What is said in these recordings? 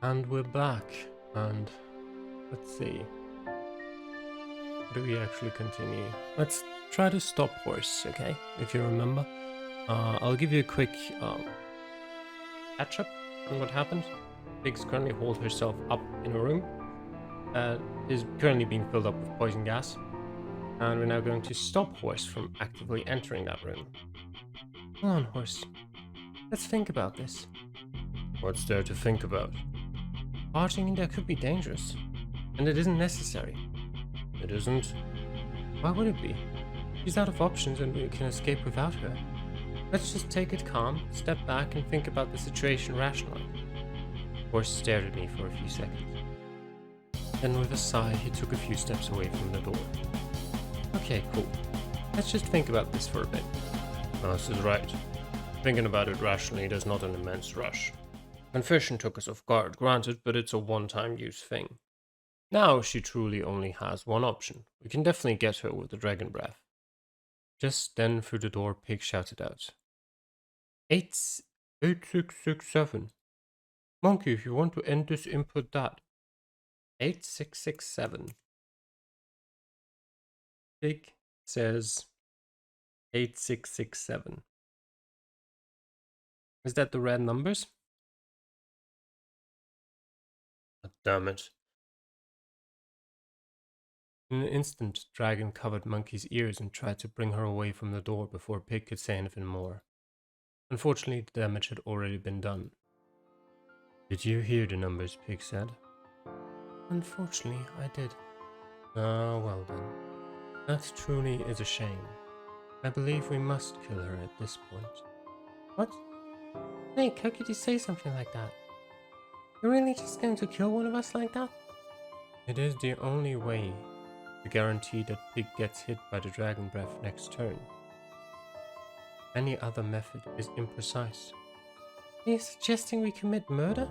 And we're back, and let's see. How do we actually continue? Let's try to stop horse, okay? If you remember. I'll give you a quick catch up on what happened. Pig's currently holed herself up in a room that is currently being filled up with poison gas. And we're now going to stop horse from actively entering that room. Hold on, horse. Let's think about this. What's there to think about? Barging in there could be dangerous, and it isn't necessary. It isn't? Why would it be? She's out of options and we can escape without her. Let's just take it calm, step back and think about the situation rationally. Horse stared at me for a few seconds. Then with a sigh, he took a few steps away from the door. Okay, cool. Let's just think about this for a bit. Mouse is right. Thinking about it rationally, there's not an immense rush. Confession took us off guard, granted, but it's a one-time use thing. Now she truly only has one option. We can definitely get her with the dragon breath. Just then through the door, Pig shouted out. 8667. Monkey, if you want to end this, input that. 8667. Pig says 8667. Is that the red numbers? God damn it. In an instant, Dragon covered Monkey's ears and tried to bring her away from the door before Pig could say anything more. Unfortunately, the damage had already been done. Did you hear the numbers? Pig said. Unfortunately, I did. Ah, well then. That truly is a shame. I believe we must kill her at this point. What? Snake, how could you say something like that? You're really just going to kill one of us like that? It is the only way to guarantee that Pig gets hit by the dragon breath next turn. Any other method is imprecise. Are you suggesting we commit murder?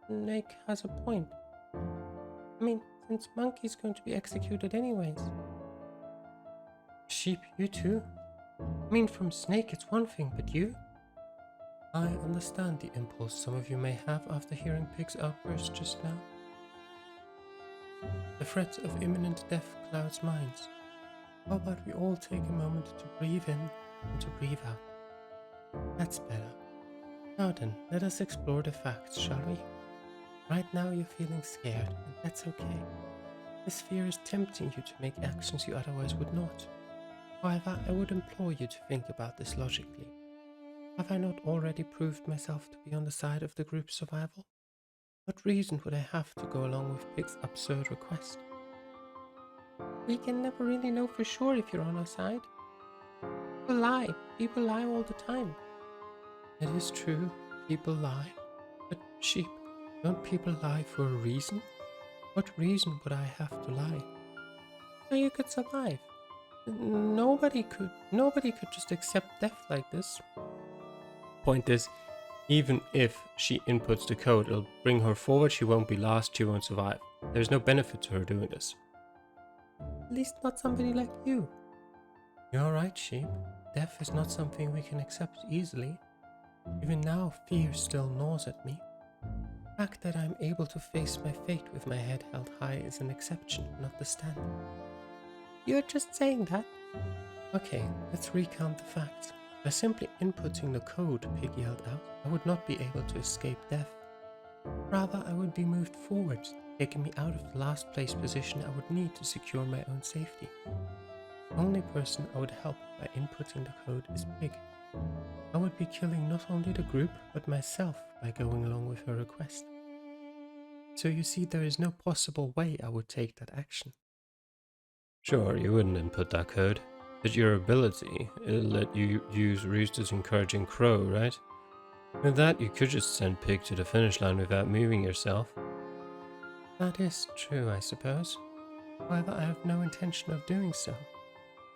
Snake has a point. I mean, since Monkey's going to be executed anyways. Sheep, you too? I mean, from Snake it's one thing, but you? I understand the impulse some of you may have after hearing Pig's outburst just now. The threat of imminent death clouds minds. How about we all take a moment to breathe in and to breathe out? That's better. Now then, let us explore the facts, shall we? Right now you're feeling scared, and that's okay. This fear is tempting you to make actions you otherwise would not. However, I would implore you to think about this logically. Have I not already proved myself to be on the side of the group's survival? What reason would I have to go along with Pig's absurd request? We can never really know for sure if you're on our side. People lie. People lie all the time. It is true, people lie. But sheep, don't people lie for a reason? What reason would I have to lie? So you could survive. Nobody could just accept death like this. Point is, even if she inputs the code, it'll bring her forward, she won't be lost, she won't survive. There's no benefit to her doing this. At least not somebody like you. You're right, sheep. Death is not something we can accept easily. Even now, fear still gnaws at me. The fact that I'm able to face my fate with my head held high is an exception, not the standard. You're just saying that? Okay, let's recount the facts. By simply inputting the code, Pig yelled out, I would not be able to escape death. Rather, I would be moved forward, taking me out of the last place position I would need to secure my own safety. The only person I would help by inputting the code is Pig. I would be killing not only the group, but myself by going along with her request. So you see, there is no possible way I would take that action. Sure, you wouldn't input that code, but your ability, it'll let you use Rooster's encouraging crow, right? With that, you could just send Pig to the finish line without moving yourself. That is true, I suppose. However, I have no intention of doing so.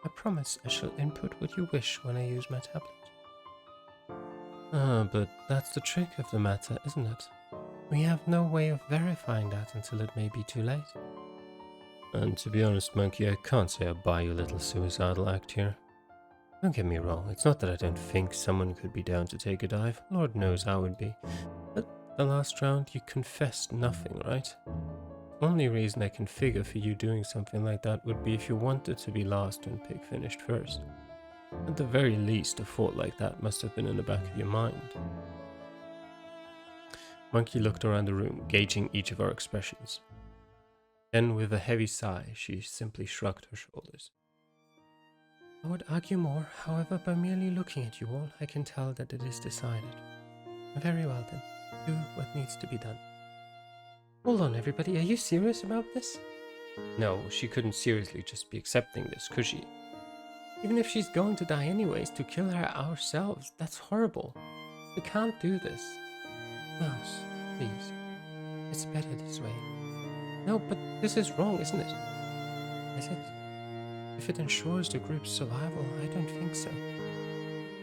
I promise I shall input what you wish when I use my tablet. But that's the trick of the matter, isn't it? We have no way of verifying that until it may be too late. And to be honest, Monkey, I can't say I buy your little suicidal act here. Don't get me wrong, it's not that I don't think someone could be down to take a dive. Lord knows I would be. But The last round you confessed nothing, right? Only reason I can figure for you doing something like that would be if you wanted to be last when Pig finished first. At the very least, a thought like that must have been in the back of your mind. Monkey looked around the room, gauging each of our expressions. Then, with a heavy sigh, she simply shrugged her shoulders. I would argue more, however, by merely looking at you all, I can tell that it is decided. Very well then, do what needs to be done. Hold on, everybody, are you serious about this? No, she couldn't seriously just be accepting this, could she? Even if she's going to die anyways, to kill her ourselves, that's horrible. We can't do this. Mouse, please. It's better this way. No, but this is wrong, isn't it? Is it? If it ensures the group's survival, I don't think so.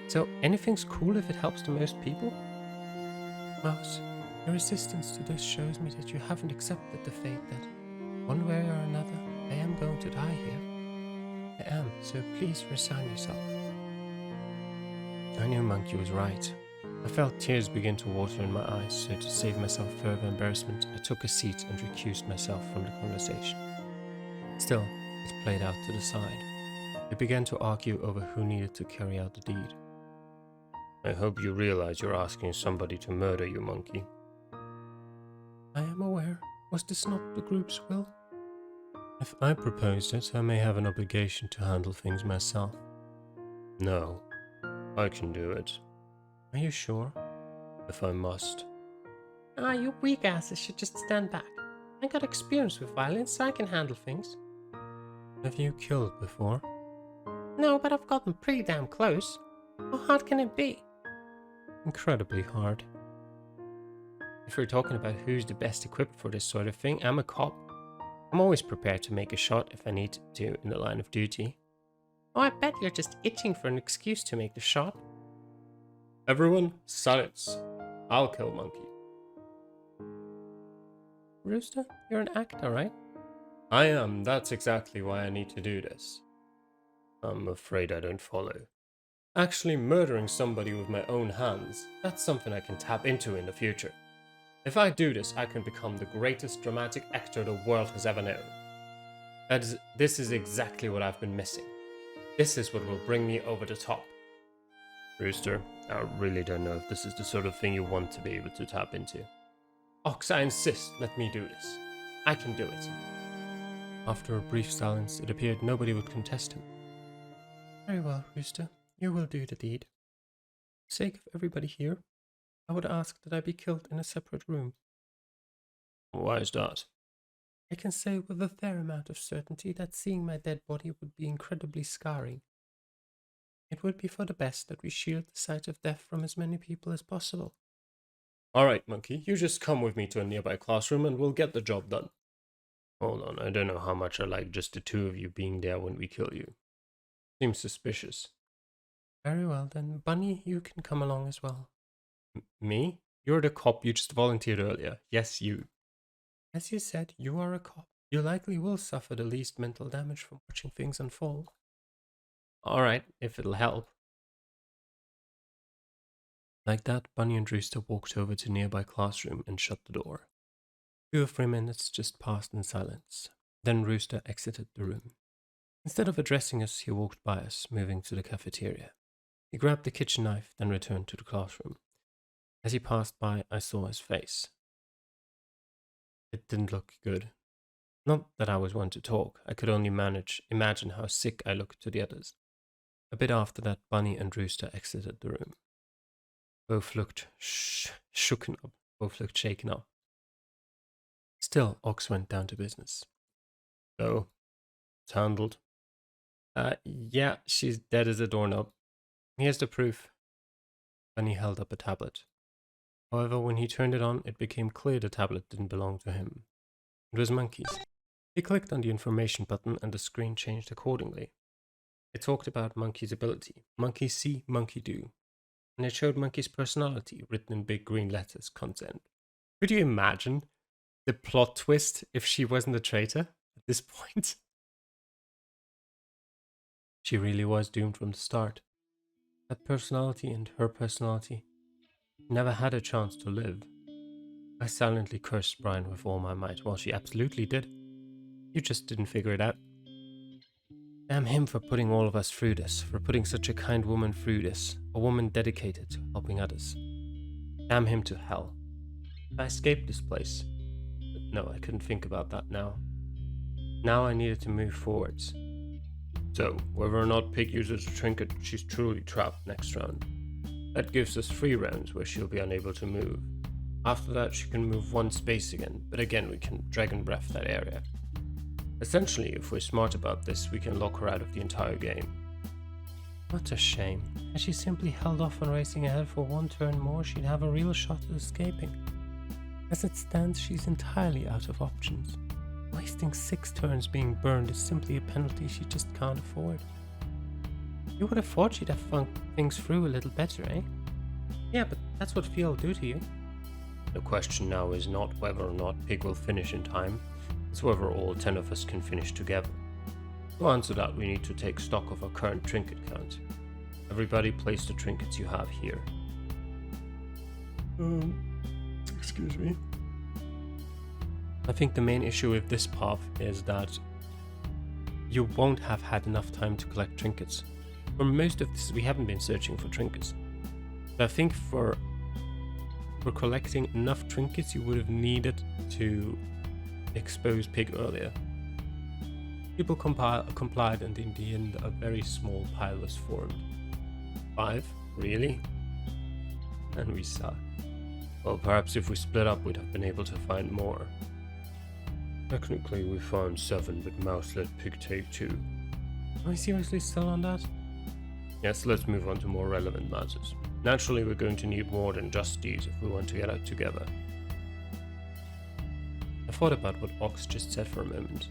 So, anything's cool if it helps the most people? Mouse, your resistance to this shows me that you haven't accepted the fate that, one way or another, I am going to die here. I am, so please resign yourself. I knew Monkey was right. I felt tears begin to water in my eyes, so to save myself further embarrassment, I took a seat and recused myself from the conversation. Still, it played out to the side. They began to argue over who needed to carry out the deed. I hope you realize you're asking somebody to murder you, Monkey. I am aware. Was this not the group's will? If I proposed it, I may have an obligation to handle things myself. No, I can do it. Are you sure? If I must. You weak asses should just stand back. I got experience with violence, so I can handle things. Have you killed before? No, but I've gotten pretty damn close. How hard can it be? Incredibly hard. If we're talking about who's the best equipped for this sort of thing, I'm a cop. I'm always prepared to make a shot if I need to in the line of duty. Oh, I bet you're just itching for an excuse to make the shot. Everyone, silence. I'll kill Monkey. Rooster, you're an actor, right? I am. That's exactly why I need to do this. I'm afraid I don't follow. Actually murdering somebody with my own hands, that's something I can tap into in the future. If I do this, I can become the greatest dramatic actor the world has ever known. This is exactly what I've been missing. This is what will bring me over the top. Rooster, I really don't know if this is the sort of thing you want to be able to tap into. Ox, I insist, let me do this. I can do it. After a brief silence, it appeared nobody would contest him. Very well, Rooster, you will do the deed. For the sake of everybody here, I would ask that I be killed in a separate room. Why is that? I can say with a fair amount of certainty that seeing my dead body would be incredibly scarring. It would be for the best that we shield the sight of death from as many people as possible. Alright, Monkey, you just come with me to a nearby classroom and we'll get the job done. Hold on, I don't know how much I like just the two of you being there when we kill you. Seems suspicious. Very well then, Bunny, you can come along as well. Me? You're the cop you just volunteered earlier. Yes, you. As you said, you are a cop. You likely will suffer the least mental damage from watching things unfold. Alright, if it'll help. Like that, Bunny and Rooster walked over to a nearby classroom and shut the door. 2 or 3 minutes just passed in silence. Then Rooster exited the room. Instead of addressing us, he walked by us, moving to the cafeteria. He grabbed the kitchen knife, then returned to the classroom. As he passed by, I saw his face. It didn't look good. Not that I was one to talk, I could only imagine how sick I looked to the others. A bit after that, Bunny and Rooster exited the room. Both looked shaken up. Still, Ox went down to business. So, it's handled. Yeah, she's dead as a doorknob. Here's the proof. Bunny held up a tablet. However, when he turned it on, it became clear the tablet didn't belong to him. It was Monkey's. He clicked on the information button and the screen changed accordingly. It talked about Monkey's ability. Monkey see, Monkey do. And it showed Monkey's personality, written in big green letters, content. Could you imagine the plot twist if she wasn't a traitor at this point? She really was doomed from the start. That personality and her personality never had a chance to live. I silently cursed Brian with all my might. Well, she absolutely did. You just didn't figure it out. Damn him for putting all of us through this, for putting such a kind woman through this, a woman dedicated to helping others. Damn him to hell. I escaped this place. But no, I couldn't think about that now. Now I needed to move forwards. So, whether or not Pig uses a trinket, she's truly trapped next round. That gives us 3 rounds where she'll be unable to move. After that, she can move 1 space again, but again we can Dragon Breath that area. Essentially, if we're smart about this, we can lock her out of the entire game. What a shame. Had she simply held off on racing ahead for 1 turn more, she'd have a real shot at escaping. As it stands, she's entirely out of options. Wasting 6 turns being burned is simply a penalty she just can't afford. You would have thought she'd have thunk things through a little better, eh? Yeah, but that's what fear will do to you. The question now is not whether or not Pig will finish in time, it's whether all 10 of us can finish together. To answer that, we need to take stock of our current trinket count. Everybody place the trinkets you have here. Excuse me. I think the main issue with this path is that you won't have had enough time to collect trinkets. For most of this, we haven't been searching for trinkets. But I think for collecting enough trinkets, you would have needed to expose Pig earlier. People complied, and in the end, a very small pile was formed. 5? Really? And we suck. Well, perhaps if we split up, we'd have been able to find more. Technically, we found 7, but Mouse let Pig take 2. Are we seriously still on that? Yes, let's move on to more relevant matters. Naturally, we're going to need more than just these if we want to get out together. I thought about what Ox just said for a moment.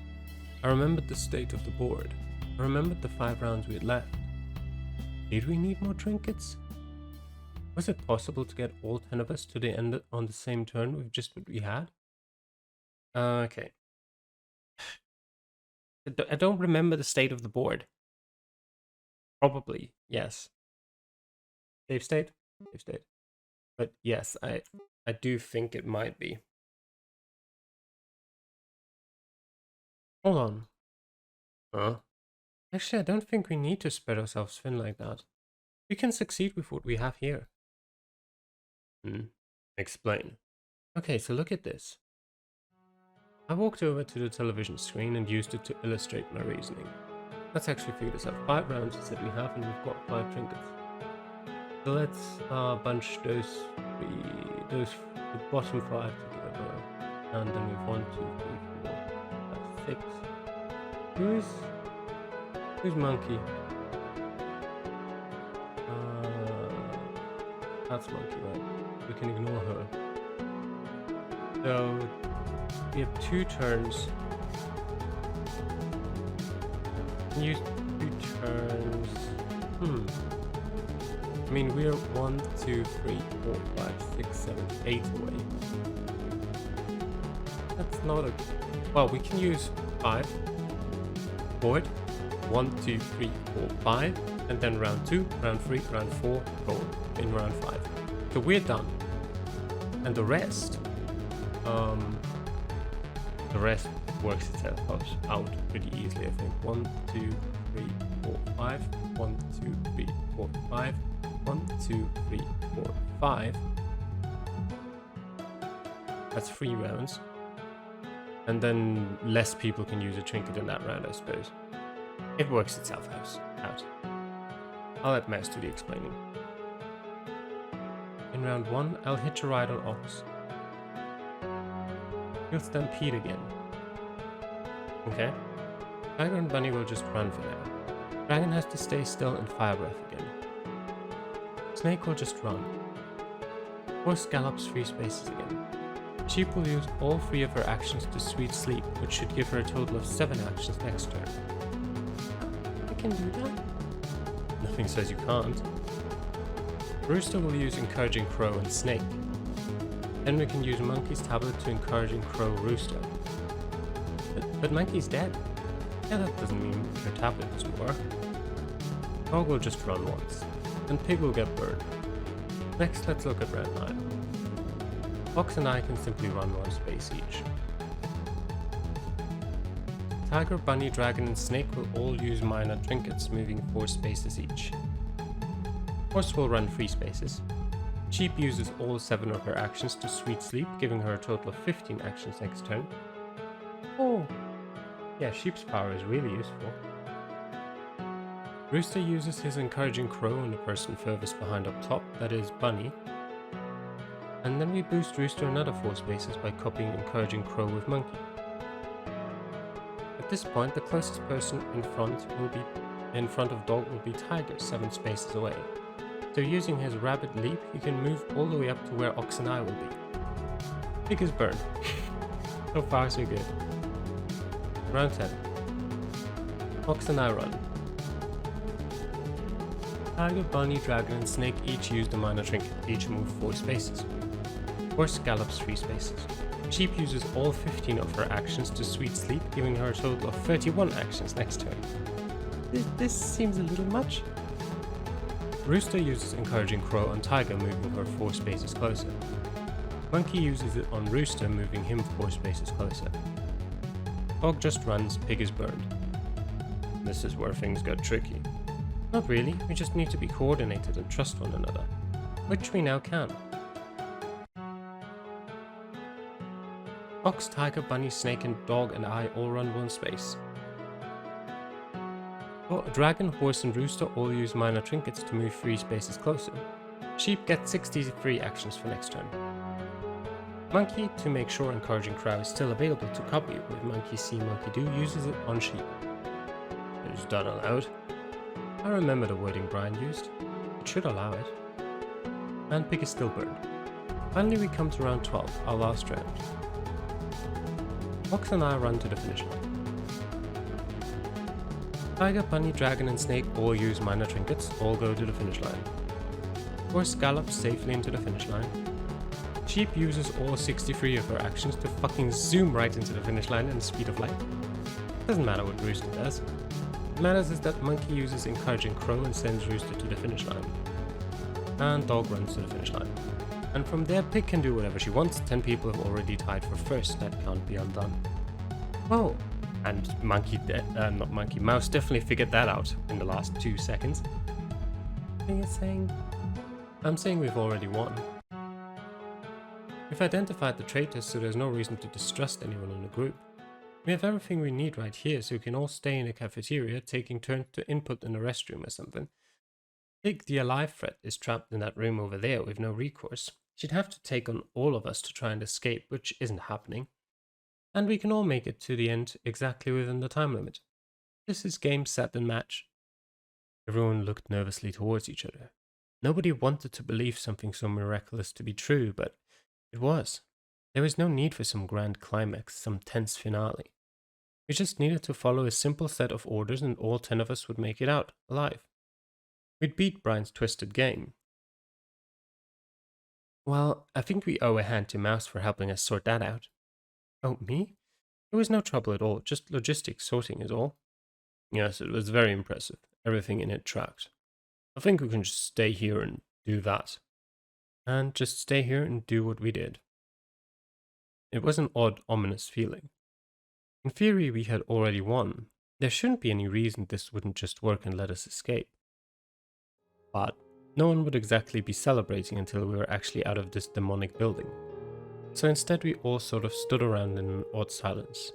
I remembered the state of the board. I remembered the 5 rounds we had left. Did we need more trinkets? Was it possible to get all 10 of us to the end on the same turn with just what we had? Okay. I don't remember the state of the board. Probably, yes. Save state? Save state. But yes, I do think it might be. Hold on. Huh? Actually, I don't think we need to spread ourselves thin like that. We can succeed with what we have here. Explain. Okay, so look at this. I walked over to the television screen and used it to illustrate my reasoning. Let's actually figure this out. 5 rounds is that we have, and we've got 5 trinkets. So let's bunch the bottom 5 together, and then we have 1, 2, 3, 4, 5, 6. Who's Monkey? That's Monkey, right? We can ignore her. So we have 2 turns. Use 2 turns. I mean, we're 1, 2, 3, 4, 5, 6, 7, 8 away. That's not a... Well, we can use 5. Board. 1, 2, 3, 4, 5. And then round 2, round 3, round 4, roll in round 5. So we're done. And the rest... the rest works itself out pretty easily, I think. 1, 2, 3, 4, 5. 1, 2, 3, 4, 5. 1, 2, 3, 4, 5. That's 3 rounds. And then less people can use a trinket in that round, I suppose. It works itself out. I'll let Mouse do the explaining. In round 1, I'll hitch a ride on Ox. He'll stampede again. Okay. Tiger and Bunny will just run for now. Dragon has to stay still and fire breath again. Snake will just run. Horse gallops 3 spaces again. Sheep will use all 3 of her actions to sweet sleep, which should give her a total of 7 actions next turn. I can do that? Nothing says you can't. Rooster will use Encouraging Crow and Snake. Then we can use Monkey's tablet to Encouraging Crow Rooster. But Monkey's dead. Yeah, that doesn't mean her tablet doesn't work. Dog will just run once. And Pig will get burned. Next, let's look at round 9. Fox and I can simply run one space each. Tiger, Bunny, Dragon and Snake will all use minor trinkets, moving 4 spaces each. Horse will run 3 spaces. Sheep uses all 7 of her actions to Sweet Sleep, giving her a total of 15 actions next turn. Oh, yeah, Sheep's power is really useful. Rooster uses his Encouraging Crow on the person furthest behind up top, that is Bunny. And then we boost Rooster another 4 spaces by copying Encouraging Crow with Monkey. At this point, the closest person in front of Dog will be Tiger, 7 spaces away. So using his Rabbit Leap, he can move all the way up to where Ox and I will be. Pick his burn. So far so good. Round 10. Ox and I run. Tiger, Bunny, Dragon and Snake each used a minor trinket, each move 4 spaces. Horse gallops 3 spaces. Sheep uses all 15 of her actions to Sweet Sleep, giving her a total of 31 actions next turn. This seems a little much. Rooster uses Encouraging Crow on Tiger, moving her 4 spaces closer. Monkey uses it on Rooster, moving him 4 spaces closer. Dog just runs, Pig is burned. This is where things get tricky. Not really, we just need to be coordinated and trust one another, which we now can. Ox, Tiger, Bunny, Snake and Dog and I all run 1 space. Dragon, Horse and Rooster all use minor trinkets to move 3 spaces closer. Sheep get 63 actions for next turn. Monkey, to make sure Encouraging Crow is still available to copy with Monkey See, Monkey Do, uses it on Sheep. Is that allowed? I remember the wording Brian used. It should allow it. And Pig is still burned. Finally we come to round 12, our last round. Fox and I run to the finish line. Tiger, Bunny, Dragon and Snake all use minor trinkets, all go to the finish line. Horse gallops safely into the finish line. Sheep uses all 63 of her actions to fucking zoom right into the finish line at the speed of light. Doesn't matter what Rooster does. What matters is that Monkey uses Encouraging Crow and sends Rooster to the finish line. And Dog runs to the finish line. And from there, Pig can do whatever she wants. 10 people have already tied for first, that can't be undone. Whoa! And Mouse definitely figured that out in the last 2 seconds. I'm saying we've already won. We've identified the traitors, so there's no reason to distrust anyone in the group. We have everything we need right here, so we can all stay in the cafeteria, taking turns to input in the restroom or something. Pig, the alive threat, is trapped in that room over there with no recourse. She'd have to take on all of us to try and escape, which isn't happening. And we can all make it to the end exactly within the time limit. This is game, set and match. Everyone looked nervously towards each other. Nobody wanted to believe something so miraculous to be true, but it was. There was no need for some grand climax, some tense finale. We just needed to follow a simple set of orders and all 10 of us would make it out, alive. We'd beat Brian's twisted game. Well, I think we owe a hand to Mouse for helping us sort that out. Oh, me? It was no trouble at all, just logistics sorting is all. Yes, it was very impressive. Everything in it tracked. I think we can just stay here and do that. And just stay here and do what we did. It was an odd, ominous feeling. In theory, we had already won. There shouldn't be any reason this wouldn't just work and let us escape. But no one would exactly be celebrating until we were actually out of this demonic building. So instead we all sort of stood around in an odd silence.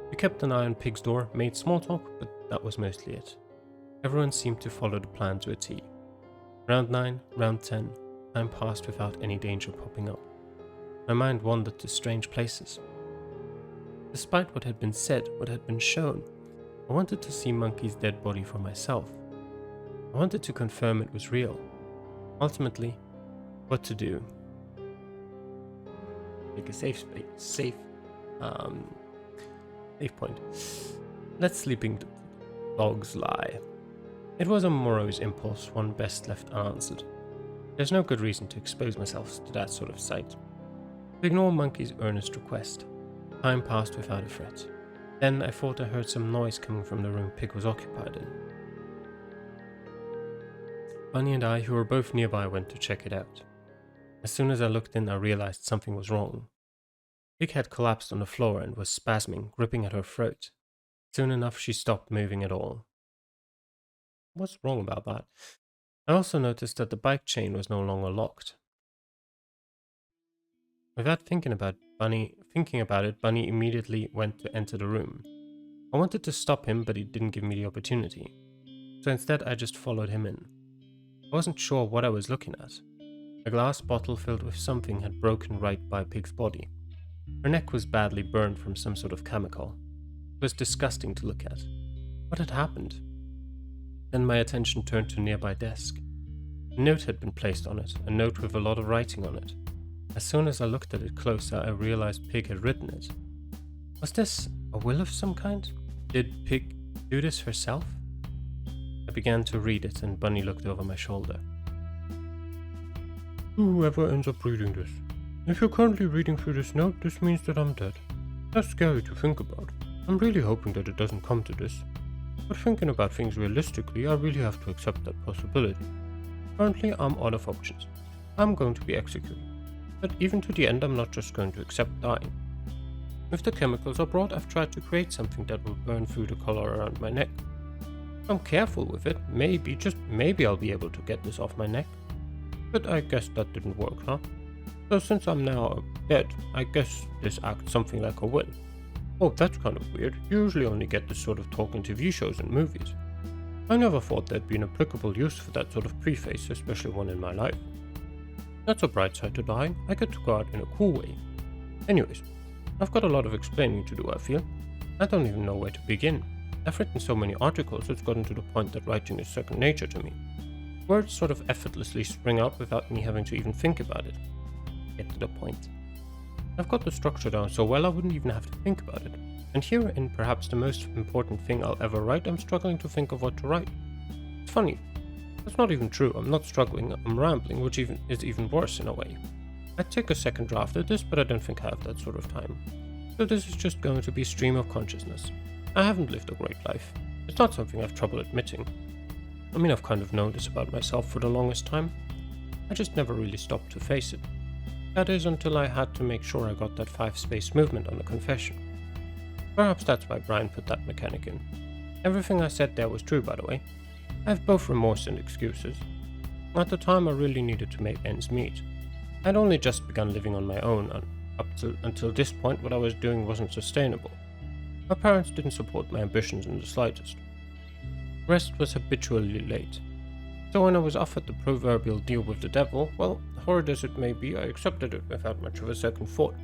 We kept an eye on Pig's door, made small talk, but that was mostly it. Everyone seemed to follow the plan to a T. Round 9, round 10, time passed without any danger popping up. My mind wandered to strange places. Despite what had been said, what had been shown, I wanted to see Monkey's dead body for myself. I wanted to confirm it was real. Ultimately, what to do? Make a safe point. Let sleeping dogs lie. It was a morose impulse, one best left unanswered. There's no good reason to expose myself to that sort of sight. To ignore Monkey's earnest request, time passed without a threat. Then I thought I heard some noise coming from the room Pig was occupied in. Bunny and I, who were both nearby, went to check it out. As soon as I looked in, I realized something was wrong. Pig had collapsed on the floor and was spasming, gripping at her throat. Soon enough, she stopped moving at all. What's wrong about that? I also noticed that the bike chain was no longer locked. Without thinking about it, Bunny immediately went to enter the room. I wanted to stop him, but he didn't give me the opportunity. So instead, I just followed him in. I wasn't sure what I was looking at. A glass bottle filled with something had broken right by Pig's body. Her neck was badly burned from some sort of chemical. It was disgusting to look at. What had happened? Then my attention turned to a nearby desk. A note had been placed on it, a note with a lot of writing on it. As soon as I looked at it closer, I realized Pig had written it. Was this a will of some kind? Did Pig do this herself? I began to read it, and Bunny looked over my shoulder. Whoever ends up reading this. If you're currently reading through this note, this means that I'm dead. That's scary to think about. I'm really hoping that it doesn't come to this. But thinking about things realistically, I really have to accept that possibility. Currently, I'm out of options. I'm going to be executed. But even to the end, I'm not just going to accept dying. If the chemicals are brought, I've tried to create something that will burn through the collar around my neck. If I'm careful with it, maybe, just maybe I'll be able to get this off my neck. But I guess that didn't work, huh? So since I'm now dead, I guess this acts something like a will. Oh, that's kind of weird. You usually only get this sort of talk in TV shows and movies. I never thought there'd be an applicable use for that sort of preface, especially one in my life. That's a bright side to dying. I get to go out in a cool way. Anyways, I've got a lot of explaining to do, I feel. I don't even know where to begin. I've written so many articles, it's gotten to the point that writing is second nature to me. Words sort of effortlessly spring out without me having to even think about it. Get to the point. I've got the structure down so well I wouldn't even have to think about it. And here, in perhaps the most important thing I'll ever write, I'm struggling to think of what to write. It's funny. That's not even true. I'm not struggling, I'm rambling, which is even worse in a way. I'd take a second draft at this, but I don't think I have that sort of time. So this is just going to be stream of consciousness. I haven't lived a great life. It's not something I've trouble admitting. I mean, I've kind of known this about myself for the longest time. I just never really stopped to face it. That is, until I had to make sure I got that 5-space movement on the confession. Perhaps that's why Brian put that mechanic in. Everything I said there was true, by the way. I have both remorse and excuses. At the time, I really needed to make ends meet. I'd only just begun living on my own, and until this point what I was doing wasn't sustainable. My parents didn't support my ambitions in the slightest. Rest was habitually late. So when I was offered the proverbial deal with the devil, well, horrid as it may be, I accepted it without much of a second thought.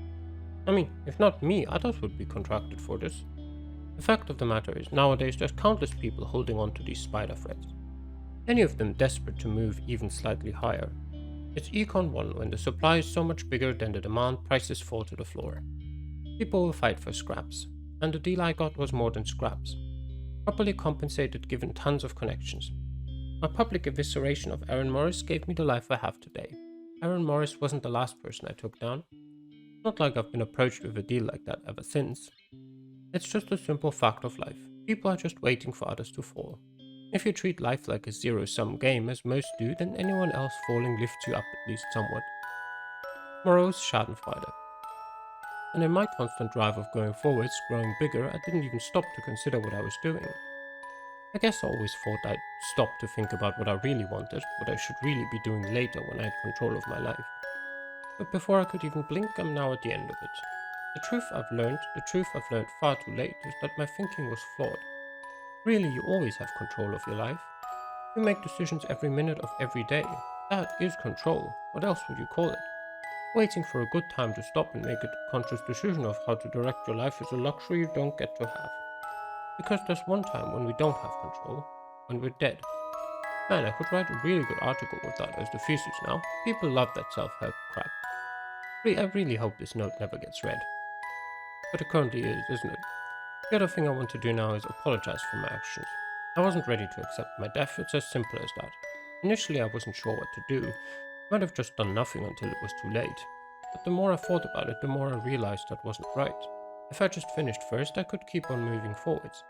I mean, if not me, others would be contracted for this. The fact of the matter is, nowadays there's countless people holding on to these spider threads. Any of them desperate to move even slightly higher. It's Econ 1 when the supply is so much bigger than the demand, prices fall to the floor. People will fight for scraps, and the deal I got was more than scraps. Properly compensated given tons of connections. My public evisceration of Aaron Morris gave me the life I have today. Aaron Morris wasn't the last person I took down. Not like I've been approached with a deal like that ever since. It's just a simple fact of life. People are just waiting for others to fall. If you treat life like a zero-sum game, as most do, then anyone else falling lifts you up at least somewhat. Morose Schadenfreude. And in my constant drive of going forwards, growing bigger, I didn't even stop to consider what I was doing. I guess I always thought I'd stop to think about what I really wanted, what I should really be doing later when I had control of my life. But before I could even blink, I'm now at the end of it. The truth I've learned far too late, is that my thinking was flawed. Really, you always have control of your life. You make decisions every minute of every day. That is control. What else would you call it? Waiting for a good time to stop and make a conscious decision of how to direct your life is a luxury you don't get to have. Because there's one time when we don't have control, when we're dead. Man, I could write a really good article with that as the thesis now. People love that self-help crap. I really hope this note never gets read. But it currently is, isn't it? The other thing I want to do now is apologize for my actions. I wasn't ready to accept my death, it's as simple as that. Initially I wasn't sure what to do. Might have just done nothing until it was too late. But the more I thought about it, the more I realized that wasn't right. If I just finished first, I could keep on moving forwards.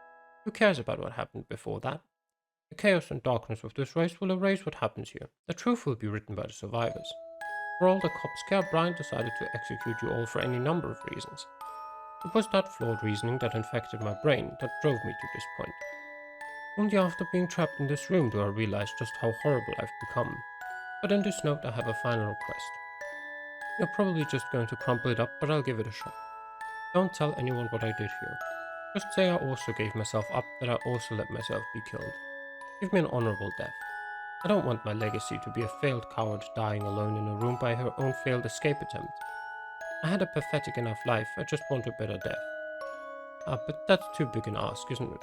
Who cares about what happened before that? The chaos and darkness of this race will erase what happens here. The truth will be written by the survivors. For all the cops care, Brian decided to execute you all for any number of reasons. It was that flawed reasoning that infected my brain that drove me to this point. Only after being trapped in this room do I realize just how horrible I've become. But in this note I have a final request. You're probably just going to crumple it up, but I'll give it a shot. Don't tell anyone what I did here. Just say I also gave myself up, that I also let myself be killed. Give me an honorable death. I don't want my legacy to be a failed coward dying alone in a room by her own failed escape attempt. I had a pathetic enough life, I just want a better death. But that's too big an ask, isn't it?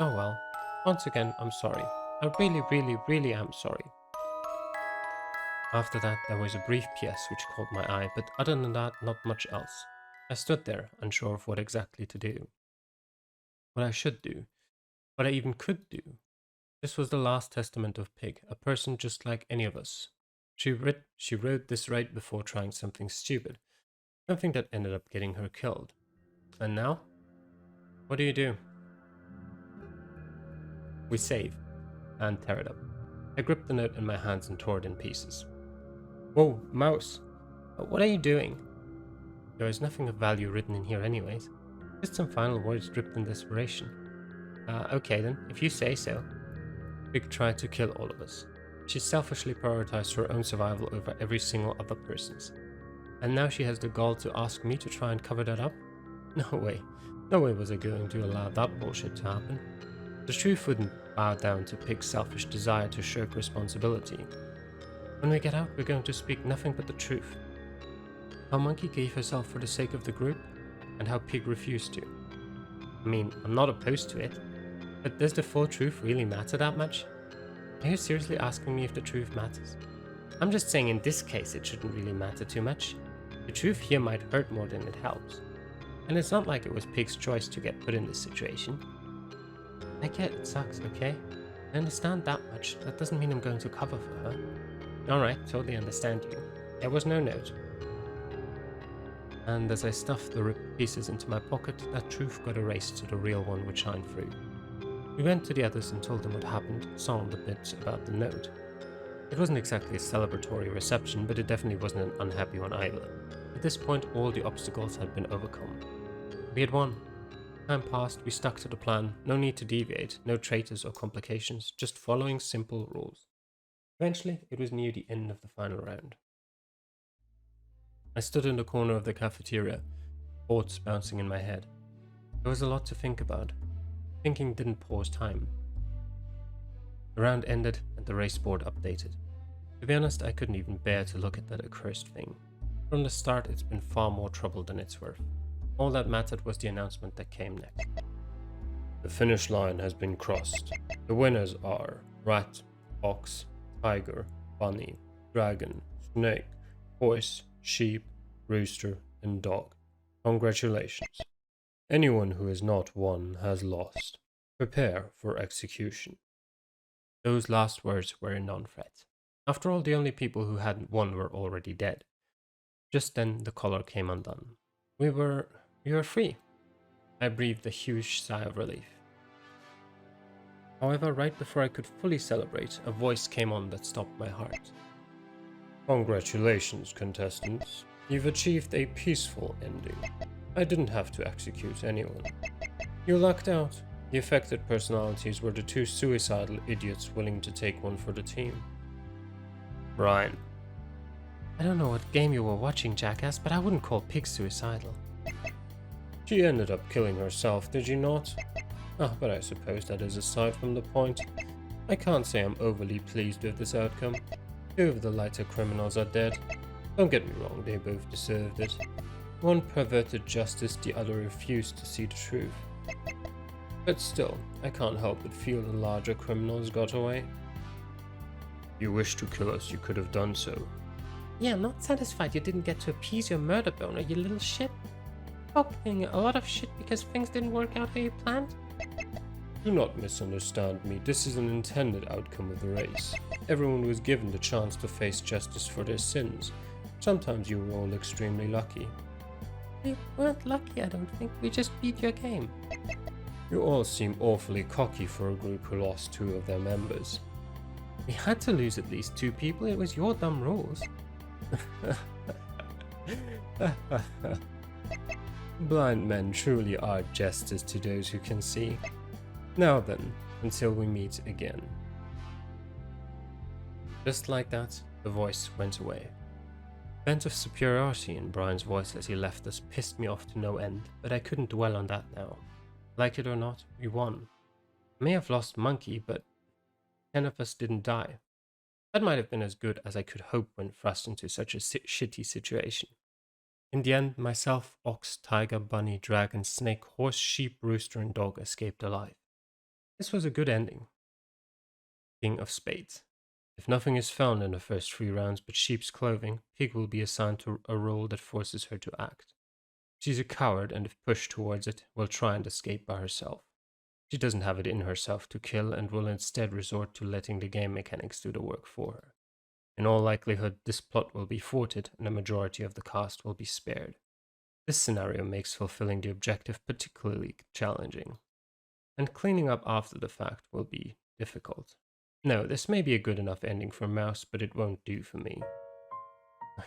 Oh well. Once again, I'm sorry. I really am sorry. After that, there was a brief PS which caught my eye, but other than that, not much else. I stood there, unsure of what exactly to do. What I should do. What I even could do. This was the last testament of Pig, a person just like any of us. She wrote this right before trying something stupid. Something that ended up getting her killed. And now? What do you do? We save. And tear it up. I gripped the note in my hands and tore it in pieces. Whoa, mouse! What are you doing? There is nothing of value written in here anyways. Just some final words dripped in desperation. Okay then, if you say so. Pig tried to kill all of us. She selfishly prioritized her own survival over every single other person's. And now she has the gall to ask me to try and cover that up? No way. No way was I going to allow that bullshit to happen. The truth wouldn't bow down to Pig's selfish desire to shirk responsibility. When we get out, we're going to speak nothing but the truth. How Monkey gave herself for the sake of the group, and how Pig refused to. I mean, I'm not opposed to it, but does the full truth really matter that much? Are you seriously asking me if the truth matters? I'm just saying in this case it shouldn't really matter too much. The truth here might hurt more than it helps. And it's not like it was Pig's choice to get put in this situation. I get it sucks, okay? I understand that much. That doesn't mean I'm going to cover for her. Alright, totally understand you. There was no note. And as I stuffed the ripped pieces into my pocket, that truth got erased so the real one would shine through. We went to the others and told them what happened, sounded a bit about the note. It wasn't exactly a celebratory reception, but it definitely wasn't an unhappy one either. At this point, all the obstacles had been overcome. We had won. Time passed, we stuck to the plan, no need to deviate, no traitors or complications, just following simple rules. Eventually, it was near the end of the final round. I stood in the corner of the cafeteria, thoughts bouncing in my head. There was a lot to think about. Thinking didn't pause time. The round ended and the race board updated. To be honest, I couldn't even bear to look at that accursed thing. From the start, it's been far more trouble than it's worth. All that mattered was the announcement that came next. The finish line has been crossed. The winners are rat, ox, tiger, bunny, dragon, snake, horse, sheep, rooster, and dog. Congratulations. Anyone who has not won has lost. Prepare for execution. Those last words were a non-threat. After all, the only people who hadn't won were already dead. Just then, the collar came undone. We were free. I breathed a huge sigh of relief. However, right before I could fully celebrate, a voice came on that stopped my heart. Congratulations, contestants. You've achieved a peaceful ending. I didn't have to execute anyone. You lucked out. The affected personalities were the two suicidal idiots willing to take one for the team. Brian. I don't know what game you were watching, jackass, but I wouldn't call Pig suicidal. She ended up killing herself, did you not? But I suppose that is aside from the point. I can't say I'm overly pleased with this outcome. Two of the lighter criminals are dead. Don't get me wrong, they both deserved it. One perverted justice, the other refused to see the truth. But still, I can't help but feel the larger criminals got away. You wish to kill us, you could have done so. Yeah, I'm not satisfied you didn't get to appease your murder boner, you little shit. Talking a lot of shit because things didn't work out how you planned? Do not misunderstand me, this is an intended outcome of the race. Everyone was given the chance to face justice for their sins. Sometimes you were all extremely lucky. We weren't lucky, I don't think. We just beat your game. You all seem awfully cocky for a group who lost two of their members. We had to lose at least two people, it was your dumb rules. Blind men truly are jesters to those who can see. Now then, until we meet again. Just like that, the voice went away. The bent of superiority in Brian's voice as he left us pissed me off to no end, but I couldn't dwell on that now. Like it or not, we won. I may have lost Monkey, but 10 of us didn't die. That might have been as good as I could hope when thrust into such a shitty situation. In the end, myself, ox, tiger, bunny, dragon, snake, horse, sheep, rooster, and dog escaped alive. This was a good ending. King of Spades. If nothing is found in the first 3 rounds but sheep's clothing, Pig will be assigned to a role that forces her to act. She's a coward and if pushed towards it, will try and escape by herself. She doesn't have it in herself to kill and will instead resort to letting the game mechanics do the work for her. In all likelihood, this plot will be thwarted and a majority of the cast will be spared. This scenario makes fulfilling the objective particularly challenging. And cleaning up after the fact will be difficult. No, this may be a good enough ending for Mouse, but it won't do for me.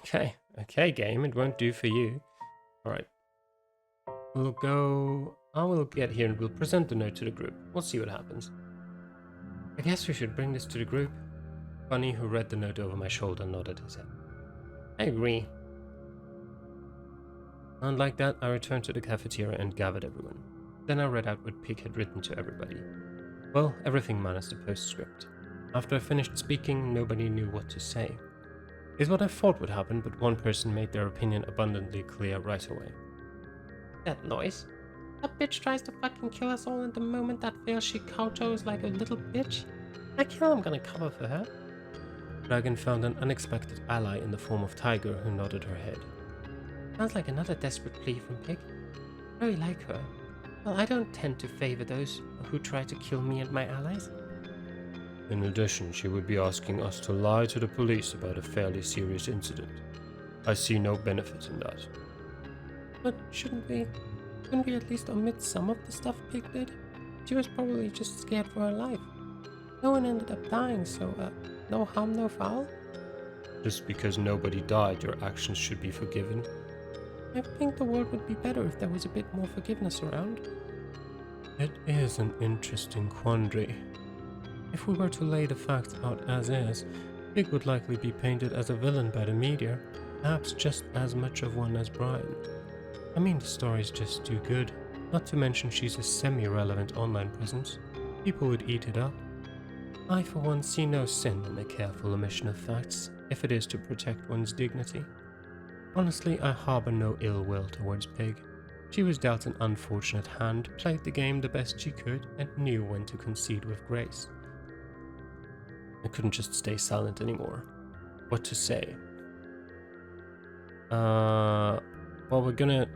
Okay game, it won't do for you. Alright. I will get here and we'll present the note to the group. We'll see what happens. I guess we should bring this to the group. Bunny, who read the note over my shoulder, nodded his head. I agree. And like that, I returned to the cafeteria and gathered everyone. Then I read out what Pig had written to everybody. Well, everything minus the postscript. After I finished speaking, nobody knew what to say. It's what I thought would happen, but one person made their opinion abundantly clear right away. That noise? That bitch tries to fucking kill us all, and the moment that fails, she kowtows like a little bitch. I kill I'm gonna cover for her. Dragon found an unexpected ally in the form of Tiger, who nodded her head. Sounds like another desperate plea from Pig. Very like her. Well, I don't tend to favor those who try to kill me and my allies. In addition, she would be asking us to lie to the police about a fairly serious incident. I see no benefit in that. But shouldn't we at least omit some of the stuff Pig did? She was probably just scared for her life. No one ended up dying, so no harm, no foul? Just because nobody died, your actions should be forgiven. I think the world would be better if there was a bit more forgiveness around. It is an interesting quandary. If we were to lay the facts out as is, Pig would likely be painted as a villain by the media, perhaps just as much of one as Brian. I mean, the story's just too good, not to mention she's a semi-relevant online presence. People would eat it up. I, for one, see no sin in a careful omission of facts, if it is to protect one's dignity. Honestly, I harbour no ill will towards Pig. She was dealt an unfortunate hand, played the game the best she could, and knew when to concede with grace. I couldn't just stay silent anymore. What to say? Well, we're gonna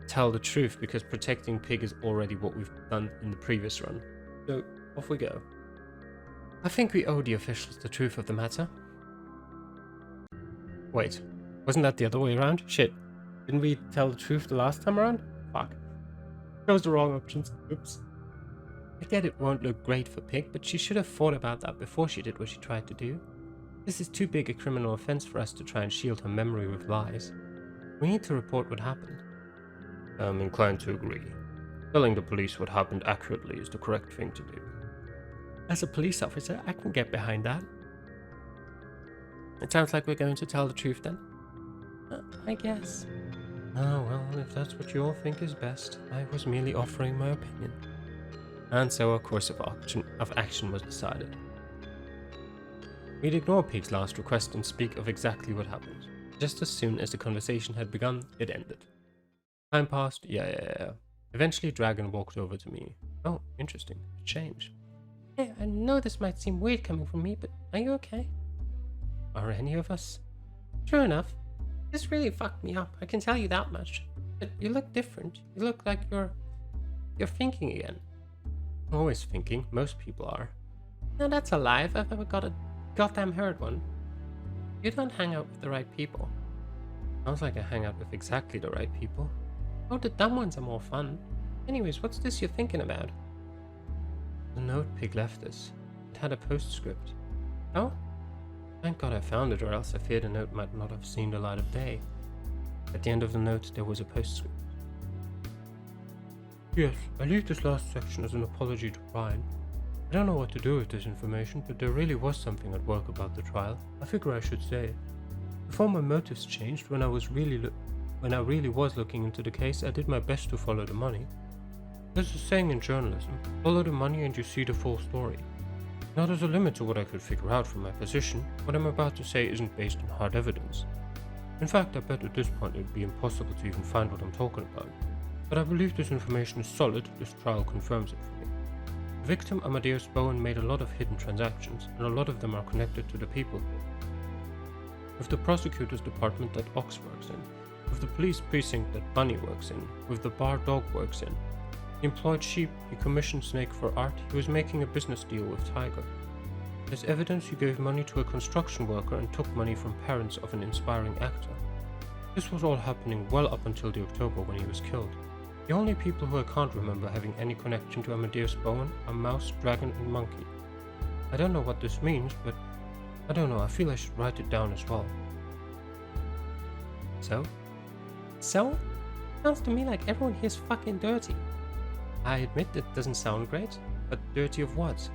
tell the truth because protecting Pig is already what we've done in the previous run. So, off we go. I think we owe the officials the truth of the matter. Wait, wasn't that the other way around? Shit. Didn't we tell the truth the last time around? Fuck. Chose the wrong options. Oops. I get it won't look great for Pig, but she should have thought about that before she did what she tried to do. This is too big a criminal offense for us to try and shield her memory with lies. We need to report what happened. I'm inclined to agree. Telling the police what happened accurately is the correct thing to do. As a police officer, I can get behind that. It sounds like we're going to tell the truth then. I guess. Oh well, if that's what you all think is best, I was merely offering my opinion. And so a course of action was decided. We'd ignore Pig's last request and speak of exactly what happened. Just as soon as the conversation had begun, it ended. Time passed, yeah. Eventually Dragon walked over to me. Oh, interesting. Change. Hey, I know this might seem weird coming from me, but are you okay? Are any of us? True enough. This really fucked me up, I can tell you that much. But you look different. You look like you're thinking again. Always thinking, most people are. No, that's a lie if I've ever got a goddamn heard one. You don't hang out with the right people. Sounds like I hang out with exactly the right people. Oh, the dumb ones are more fun. Anyways, what's this you're thinking about? The note Pig left us. It had a postscript. Oh? Thank God I found it, or else I fear the note might not have seen the light of day. At the end of the note, there was a postscript. Yes, I leave this last section as an apology to Brian. I don't know what to do with this information, but there really was something at work about the trial. I figure I should say it. Before my motives changed, when I really was looking into the case, I did my best to follow the money. There's a saying in journalism, follow the money and you see the full story. Now there's a limit to what I could figure out from my position. What I'm about to say isn't based on hard evidence. In fact, I bet at this point it would be impossible to even find what I'm talking about. But I believe this information is solid. This trial confirms it for me. The victim, Amadeus Bowen, made a lot of hidden transactions, and a lot of them are connected to the people here. With the prosecutor's department that Ox works in, with the police precinct that Bunny works in, with the bar Dog works in, he employed Sheep, he commissioned Snake for art, he was making a business deal with Tiger. There's evidence he gave money to a construction worker and took money from parents of an inspiring actor. This was all happening well up until the October when he was killed. The only people who I can't remember having any connection to Amadeus Bowen are Mouse, Dragon and Monkey. I don't know what this means, but I don't know, I feel I should write it down as well. So? Sounds to me like everyone here's fucking dirty. I admit it doesn't sound great, but dirty of what?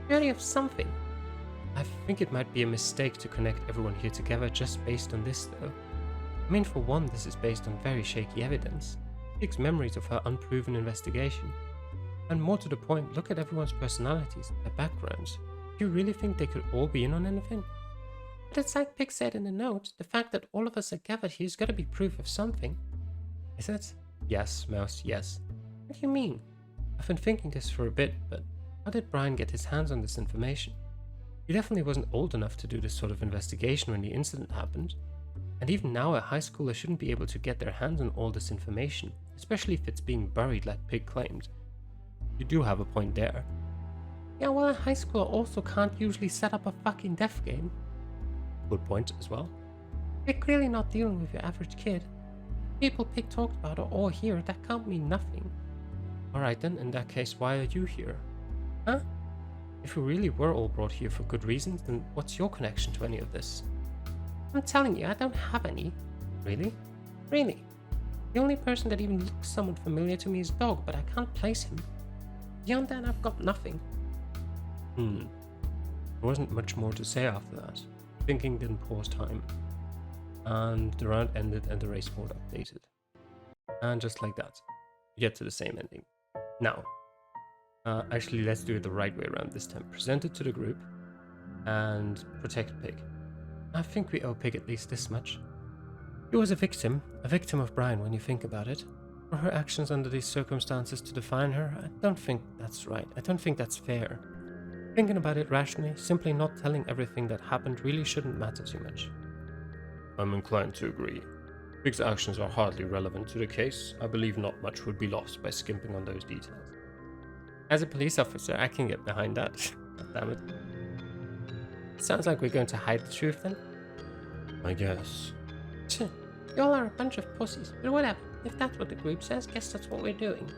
Dirty of something. I think it might be a mistake to connect everyone here together just based on this though. I mean, for one, this is based on very shaky evidence. Pig's memories of her unproven investigation. And more to the point, look at everyone's personalities, their backgrounds. Do you really think they could all be in on anything? But it's like Pig said in the note, the fact that all of us are gathered here's gotta be proof of something. Is it? Yes, Mouse, yes. What do you mean? I've been thinking this for a bit, but how did Brian get his hands on this information? He definitely wasn't old enough to do this sort of investigation when the incident happened. And even now a high schooler shouldn't be able to get their hands on all this information, especially if it's being buried like Pig claimed. You do have a point there. Yeah, well, a high schooler also can't usually set up a fucking death game. Good point as well. You're clearly not dealing with your average kid. People Pig talked about are all here, that can't mean nothing. Alright then, in that case, why are you here? Huh? If we really were all brought here for good reasons, then what's your connection to any of this? I'm telling you, I don't have any. Really? Really? The only person that even looks somewhat familiar to me is Dog, but I can't place him. Beyond that, I've got nothing. There wasn't much more to say after that. Thinking didn't pause time. And the round ended and the race board updated. And just like that, you get to the same ending. Now, actually let's do it the right way around this time. Present it to the group and protect Pig. I think we owe Pig at least this much. She was a victim of Brian when you think about it. For her actions under these circumstances to define her, I don't think that's right. I don't think that's fair. Thinking about it rationally, simply not telling everything that happened really shouldn't matter too much. I'm inclined to agree. Pig's actions are hardly relevant to the case. I believe not much would be lost by skimping on those details. As a police officer, I can get behind that. God damn it. Sounds like we're going to hide the truth then? I guess. Y'all are a bunch of pussies, but whatever. If that's what the group says, guess that's what we're doing.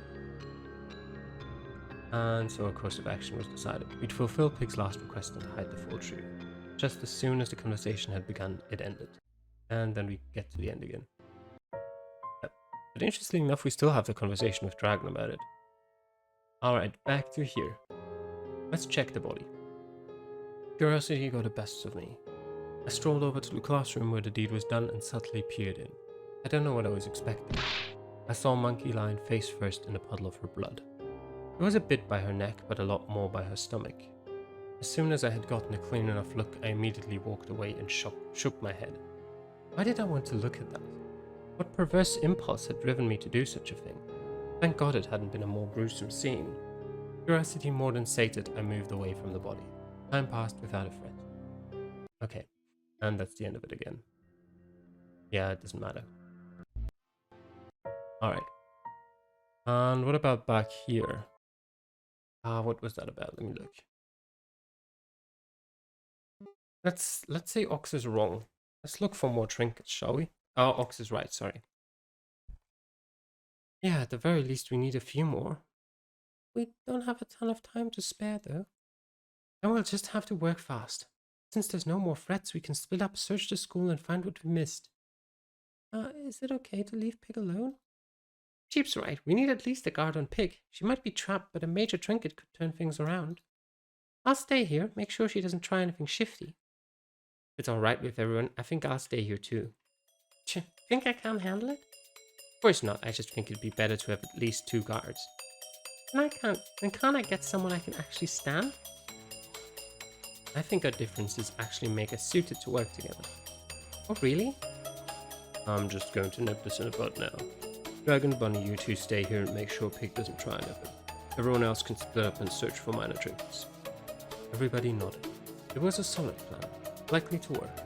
And so a course of action was decided. We'd fulfill Pig's last request and hide the full truth. Just as soon as the conversation had begun, it ended. And then we get to the end again. Yep. But interestingly enough, we still have the conversation with Dragon about it. Alright, back to here. Let's check the body. Curiosity got the best of me. I strolled over to the classroom where the deed was done and subtly peered in. I don't know what I was expecting. I saw Monkey lying face first in a puddle of her blood. There was a bit by her neck, but a lot more by her stomach. As soon as I had gotten a clean enough look, I immediately walked away and shook my head. Why did I want to look at that? What perverse impulse had driven me to do such a thing? Thank God it hadn't been a more gruesome scene. Curiosity more than sated, I moved away from the body. Time passed without a fret. Okay, and that's the end of it again. Yeah, it doesn't matter. Alright. And what about back here? What was that about? Let me look. Let's say Ox is wrong. Let's look for more trinkets, shall we? Oh, Ox is right, sorry. Yeah, at the very least we need a few more. We don't have a ton of time to spare though. And we'll just have to work fast. Since there's no more threats, we can split up, search the school, and find what we missed. Is it okay to leave Pig alone? Sheep's right. We need at least a guard on Pig. She might be trapped, but a major trinket could turn things around. I'll stay here, make sure she doesn't try anything shifty. If it's alright with everyone, I think I'll stay here too. Think I can handle it? Of course not, I just think it'd be better to have at least 2 guards. Can't I get someone I can actually stand? I think our differences actually make us suited to work together. Oh, really? I'm just going to nip this in the bud now. Dragon, Bunny, you two stay here and make sure Pig doesn't try anything. Everyone else can split up and search for minor trinkets. Everybody nodded. It was a solid plan, likely to work.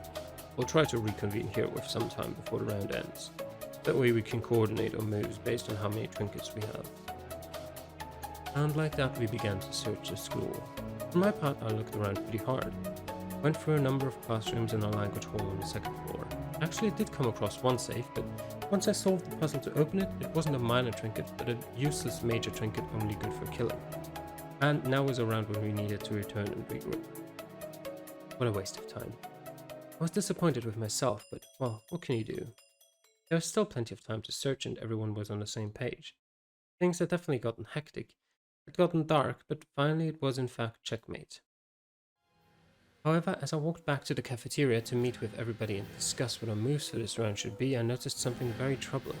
We'll try to reconvene here with some time before the round ends. That way we can coordinate our moves based on how many trinkets we have. And like that we began to search the school. For my part, I looked around pretty hard. Went through a number of classrooms and a language hall on the 2nd floor. Actually, I did come across one safe, but once I solved the puzzle to open it, it wasn't a minor trinket, but a useless major trinket only good for killing. And now was around when we needed to return and regroup. What a waste of time. I was disappointed with myself, but, well, what can you do? There was still plenty of time to search and everyone was on the same page. Things had definitely gotten hectic. It had gotten dark, but finally it was in fact checkmate. However, as I walked back to the cafeteria to meet with everybody and discuss what our moves for this round should be, I noticed something very troubling.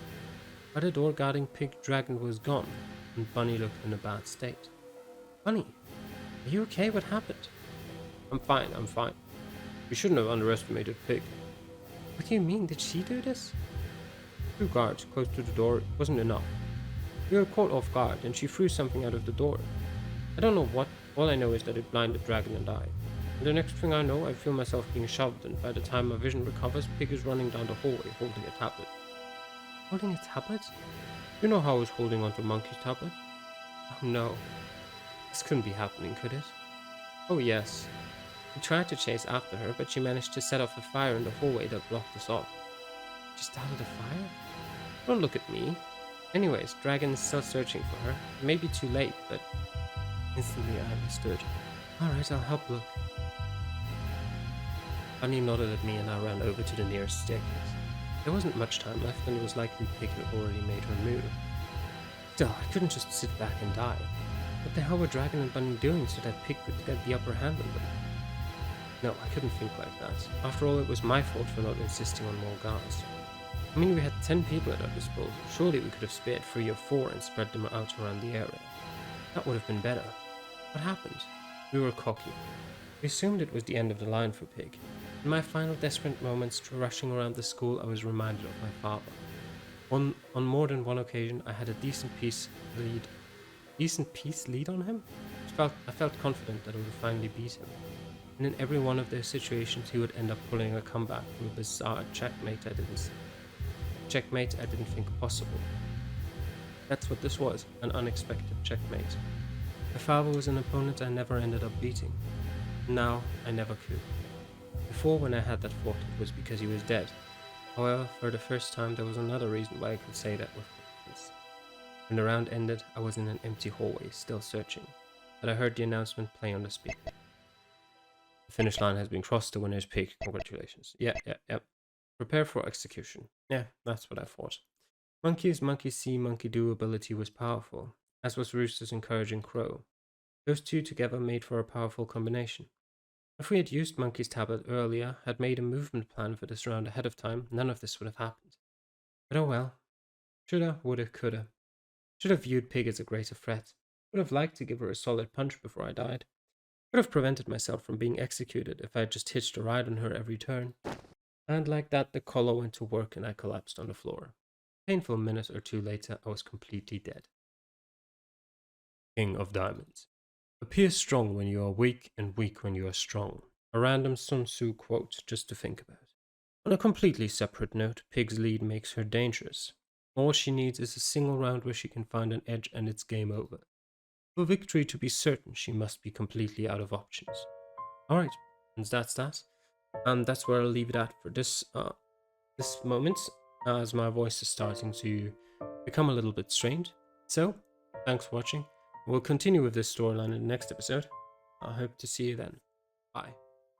By the door guarding Pig, Dragon was gone, and Bunny looked in a bad state. Bunny, are you okay? What happened? I'm fine. You shouldn't have underestimated Pig. What do you mean? Did she do this? 2 guards close to the door wasn't enough. We were caught off guard and she threw something out of the door. I don't know what, all I know is that it blinded Dragon and I. And the next thing I know, I feel myself being shoved, and by the time my vision recovers, Pig is running down the hallway holding a tablet. Holding a tablet? You know how I was holding onto Monkey's tablet? Oh no. This couldn't be happening, could it? Oh yes. We tried to chase after her, but she managed to set off a fire in the hallway that blocked us off. She started a fire? Don't look at me. Anyways, Dragon is still searching for her. It may be too late, but... Instantly I understood. Alright, I'll help look. Bunny nodded at me and I ran over to the nearest staircase. There wasn't much time left and it was likely Pig had already made her move. Still, I couldn't just sit back and die. What the hell were Dragon and Bunny doing so that Pig could get the upper hand on them? No, I couldn't think like that. After all, it was my fault for not insisting on more guards. I mean, we had 10 people at our disposal. Surely we could have spared 3 or 4 and spread them out around the area. That would have been better. What happened? We were cocky. We assumed it was the end of the line for Pig. In my final desperate moments rushing around the school, I was reminded of my father. On more than one occasion, I had a decent piece lead on him? I felt confident that I would finally beat him. And in every one of those situations, he would end up pulling a comeback from a bizarre checkmate I didn't think possible. That's what this was, an unexpected checkmate. My father was an opponent I never ended up beating. Now, I never could. Before, when I had that thought, it was because he was dead. However, for the first time, there was another reason why I could say that with confidence. When the round ended, I was in an empty hallway, still searching, but I heard the announcement play on the speaker. The finish line has been crossed, the winner's Pig. Congratulations. Yeah. Prepare for execution. Yeah, that's what I thought. Monkey's monkey see, monkey do ability was powerful, as was Rooster's encouraging crow. Those two together made for a powerful combination. If we had used Monkey's tablet earlier, had made a movement plan for this round ahead of time, none of this would have happened. But oh well. Shoulda, woulda, coulda. Should have viewed Pig as a greater threat. Would have liked to give her a solid punch before I died. Could have prevented myself from being executed if I had just hitched a ride on her every turn. And like that, the collar went to work and I collapsed on the floor. A painful minute or 2 later, I was completely dead. King of Diamonds. Appear strong when you are weak and weak when you are strong. A random Sun Tzu quote just to think about. On a completely separate note, Pig's lead makes her dangerous. All she needs is a single round where she can find an edge and it's game over. For victory to be certain, she must be completely out of options. Alright, and that's that. And that's where I'll leave it at for this moment, as my voice is starting to become a little bit strained. So, thanks for watching. We'll continue with this storyline in the next episode. I hope to see you then. Bye.